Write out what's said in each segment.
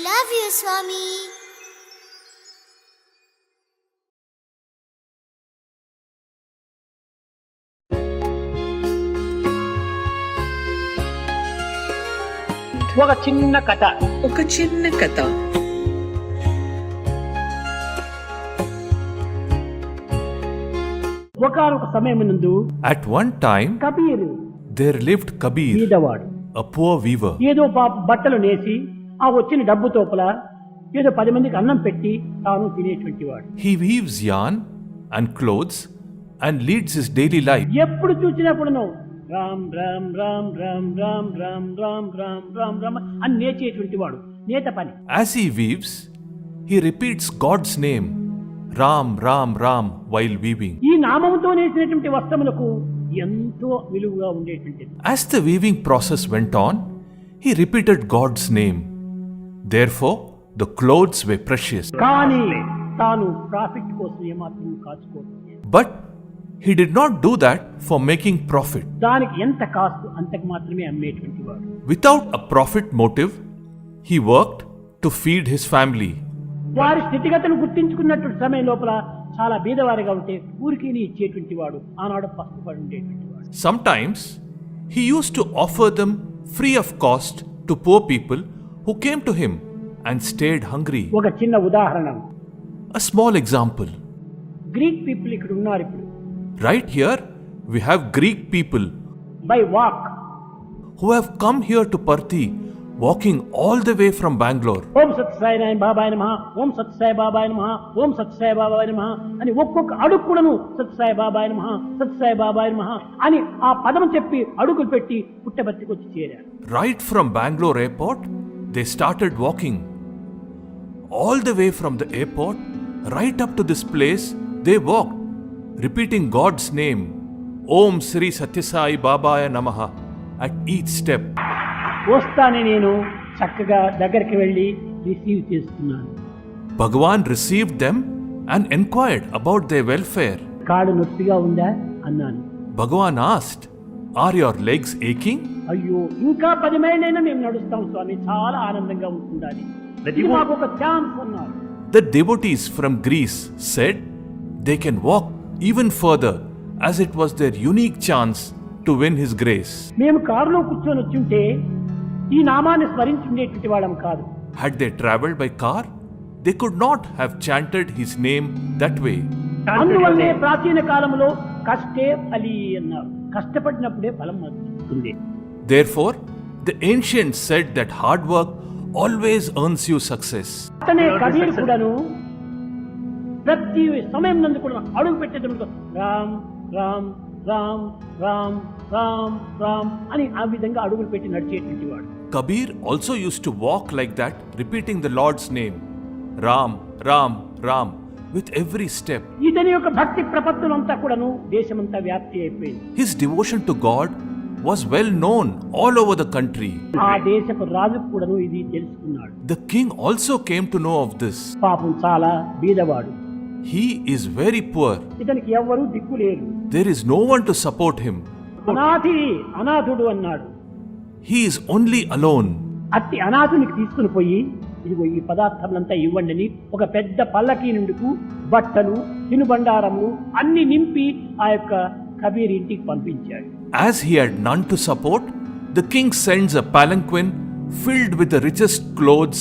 Love you, Swami. ఒక చిన్న కథ. ఒకనొక సమయమునందు At one time, Kabir there lived Kabir, బీదవాడు. a poor weaver. ఏదో బట్టలు నేసి ఆ వచ్చిన డబ్బు తోపల ఏదో 10 మందికి అన్నం పెట్టి తాను తినేటువంటి వాడు. He weaves yarn and clothes and leads his daily life. ఎప్పుడు చూసినప్పుడును రామ్ రామ్ రామ్ రామ్ రామ్ రామ్ రామ్ రామ్ రామ్ రామ్ అని నేర్చేటువంటి వాడు. నేత పని. As he weaves, he repeats God's name, Ram, Ram, Ram, while weaving. ఈ నామముతో నేసినటువంటి వస్త్రములకు ఎంతో విలువగా ఉండేటువంటిది. As the weaving process went on, he repeated God's name. Therefore, the clothes were precious. కానీ తాను ప్రాఫిట్ కోసం ఏమాత్రం కాచుకోవట్లేదు. But he did not do that for making profit. దానికి ఎంత కాస్ట్ అంతకు మాత్రమే అమ్మేటువంటి వాడు. Without a profit motive, he worked to feed his family. వారి స్థితిగతులు గుర్తించుకున్నట్టు సమయం లోపల చాలా బీదవారిగా ఉంటే ఊరికి ఇచ్చేటువంటి వాడు. ఆనాడు పస్తుపడి ఉండేటువంటి వాడు. Sometimes he used to offer them free of cost to poor people who came to him and stayed hungry. ఒక చిన్న ఉదాహరణ. A small example. Greek people ఇక్కడ ఉన్నారు. ఇప్పుడు Right here, we have Greek people by walk who have come here to Parthi, walking all the way from Bangalore. ఓం సత్సాయి బాబాయ్ నమః, ఓం సత్సాయి బాబాయ్ నమః, ఓం సత్సాయి బాబాయ్ నమః అని ఒక్కొక్క అడుగు కూడాను సత్సాయి బాబాయ్ నమః, సత్సాయి బాబాయ్ నమః అని ఆ పదం చెప్పి అడుగులు పెట్టి పుట్టబర్తికి వచ్చి చేరారు. Right from Bangalore airport, they started walking. All the way from the airport, right up to this place, they walked, repeating God's name, Om Sri Satyasai Babaya Namaha, at each step. వస్తానని నేను చక్కగా దగ్గరికి వెళ్ళి receive చేస్తున్నాను. Bhagavan received them and inquired about their welfare. కాడు నొప్పిగా ఉందా అన్నాను. Bhagavan asked, Are your legs aching? అయ్యో ఇంకా 10 మైళ్ళైనా మేము నడుస్తాం స్వామి, చాలా ఆనందంగా ఉంటుందని. ఇది మాకు ఒక ఛాన్స్ అన్నారు. The devotees from Greece said they can walk even further, as it was their unique chance to win his grace. మేము కారులో కూర్చొని వచ్చుంటే ఈ నామాన్ని స్మరించుండేటువంటి వాళ్ళం కాదు. Had they travelled by car, they could not have chanted his name that way. అందువల్లే ప్రాచీన కాలంలో కష్టే ఫలి అన్నారు. కష్టపడినప్పుడే ఫలం వస్తుంది. Therefore, the ancients said that hard work always earns you success. అతనే కబీర్ కూడాను ప్రతి సమయం నందు కూడా అడుగు పెట్టేటప్పుడు రామ్ రామ్ రామ్ రామ్ రామ్ రామ్ అని ఆ విధంగా అడుగులు పెట్టి నడిచేటువంటి వాడు. Kabir also used to walk like that, repeating the Lord's name, Ram, Ram, Ram, with every step. ఇతని యొక్క భక్తి ప్రపత్తులంతా కూడాను దేశమంతా వ్యాప్తి అయిపోయింది. His devotion to God was well known all over the country. ఆ దేశపు రాజు కూడాను ఇది తెలుసుకున్నాడు. The king also came to know of this. పాపం చాలా బీదవాడు. He is very poor. ఇతనికి ఎవ్వరూ దిక్కు లేరు. There is no one to support him. అనాథుడు అన్నాడు. He is only alone. అట్టి అనాథునికి తీసుకుని పోయి ఇదిగో ఈ పదార్థములంతా ఇవ్వండి అని ఒక పెద్ద పల్లకీ నుండుకు బట్టలు తినుబండారములు అన్ని నింపి ఆ యొక్క కబీర్ ఇంటికి పంపించాడు. As he had none to support, the king sends a palanquin filled with the richest clothes,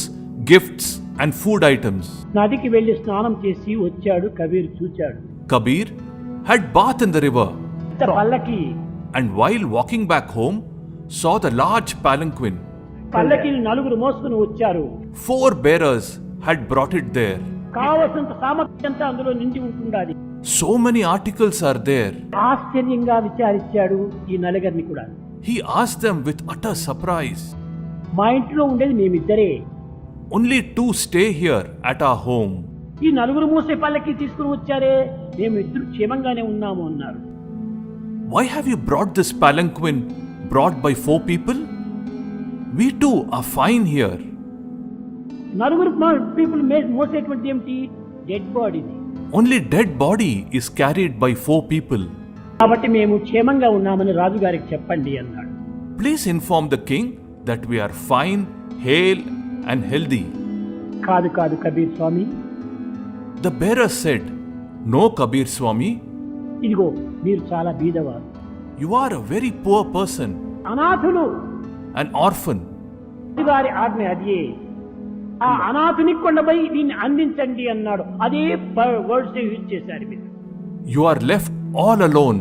gifts and food items. నదికి వెళ్లి స్నానం చేసి వచ్చాడు. కబీర్ చూచాడు. Kabir had bath in the river, పల్లకి and while walking back home, saw the large palanquin. పల్లకిని 4 మోసుకుని వచ్చారు. 4 bearers had brought it there. కావలసినంత సామగ్రి అంతా అందులో నిండి ఉంటుండాలి. So many articles are there. ఆశ్చర్యంగా విచారించాడు ఈ నలుగురిని కూడా. He asked them with utter surprise. మా ఇంట్లో ఉండేది మేమిద్దరే. Only 2 stay here at our home. ఈ 4 మోసే పల్లకి తీసుకుని వచ్చారే, మేము ఇద్దరు క్షేమంగానే ఉన్నాము అన్నారు. Why have you brought this palanquin brought by 4 people? We too are fine here. 4 people మోసేటువంటి ఏమిటి? డెడ్ బాడీని. Only dead body is carried by 4 people. కాబట్టి మేము క్షేమంగా ఉన్నామని రాజుగారికి చెప్పండి అన్నాడు. Please inform the king that we are fine, hale, and healthy. కాదు కాదు కబీర్ స్వామి, The bearer said, No, Kabir Swami, ఇదిగో మీరు చాలా బీదవారు, you are a very poor person, అనాథులు, an orphan. రాజుగారి ఆజ్ఞ అదే. ఆ అనాథుని కొండపై దీన్ని అందించండి అన్నాడు. అదే వర్డ్స్ యూజ్ చేశారు మీరు. You are left all alone.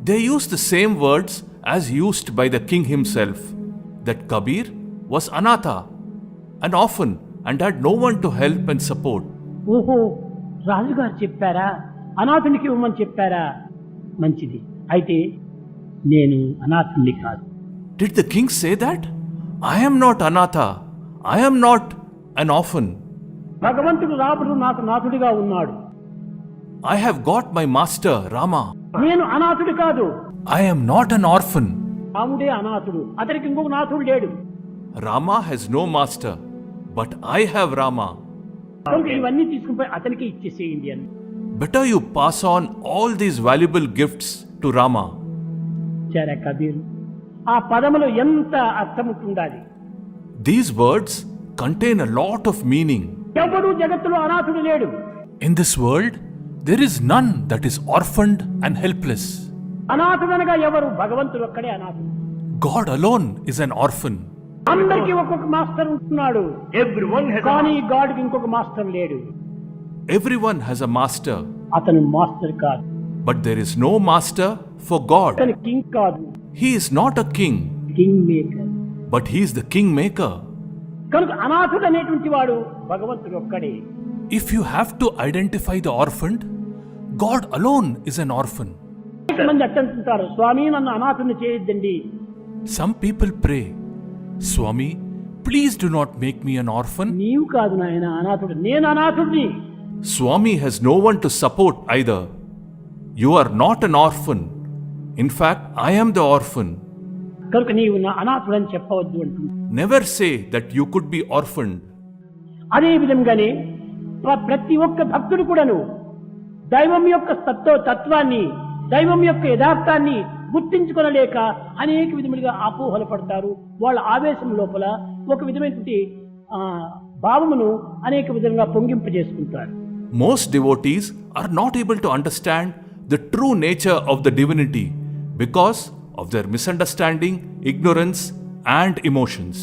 They used the same words as used by the king himself, that Kabir was anatha, an orphan, and had no one to help and support. ఓహో, రాజుగారు చెప్పారా, అనాథునికి ఇవ్వమని చెప్పారా? మంచిది. అయితే నేను అనాథుని కాదు. Did the king say that? I am not anatha. I am not an orphan. భగవంతుడు రాముడు నాకు నాథుడిగా ఉన్నాడు. I have got my master, Rama. నేను అనాథుడు కాదు. I am not an orphan. రాముడే అనాథుడు, అతనికి ఇంకొక నాథుడు లేడు. Rama has no master, but I have Rama. కనుక ఇవన్నీ తీసుకుని అతనికి ఇచ్చేసేయండి అని. Better you pass on all these valuable gifts to Rama. సరే కబీర్, ఆ పదములో ఎంత అర్థం ఉండాలి. These words contain a lot of meaning. ఎవడు జగత్తులో అనాథుడు లేడు. In this world, there is none that is orphaned and helpless. అనాథుడనగా ఎవరు? భగవంతుడు ఒక్కడే అనాథుడు. God alone is an orphan. అందరికీ ఒక్కొక్క మాస్టర్ ఉంటున్నాడు. కానీ గాడ్కి ఇంకొక మాస్టర్ లేడు. Everyone has a master, అతను మాస్టర్ కాదు. but there is no master for God. అతను కింగ్ కాదు, He is not a king, king maker. but he is the king maker. కనుక అనాథుడు అనేటువంటి వాడు భగవంతుడు ఒక్కడే. If you have to identify the orphaned, God alone is an orphan. అనేక మంది అట్టంటుంటారు, స్వామి నన్ను అనాథుని చేయొద్దండి. Some people pray, Swami, please do not make me an orphan. నీవు కాదు నాయన అనాథుడు, నేను అనాథుడిని. Swami has no one to support either. You are not an orphan. In fact, I am the orphan. కనుక నీవు నా అనాథుడని చెప్పవద్దు అంటుంది. Never say that you could be orphaned. అదే విధంగానే ప్రతి ఒక్క భక్తుడు కూడాను దైవం యొక్క తత్వాన్ని, దైవం యొక్క యథార్థాన్ని గుర్తించుకొనలేక అనేక విధములుగా అపోహలు పడతారు. వాళ్ళ ఆవేశం లోపల ఒక విధమైనటువంటి భావమును అనేక విధంగా పొంగింపజేసుకుంటారు. Most devotees are not able to understand the true nature of the divinity because of their misunderstanding, ignorance, and emotions.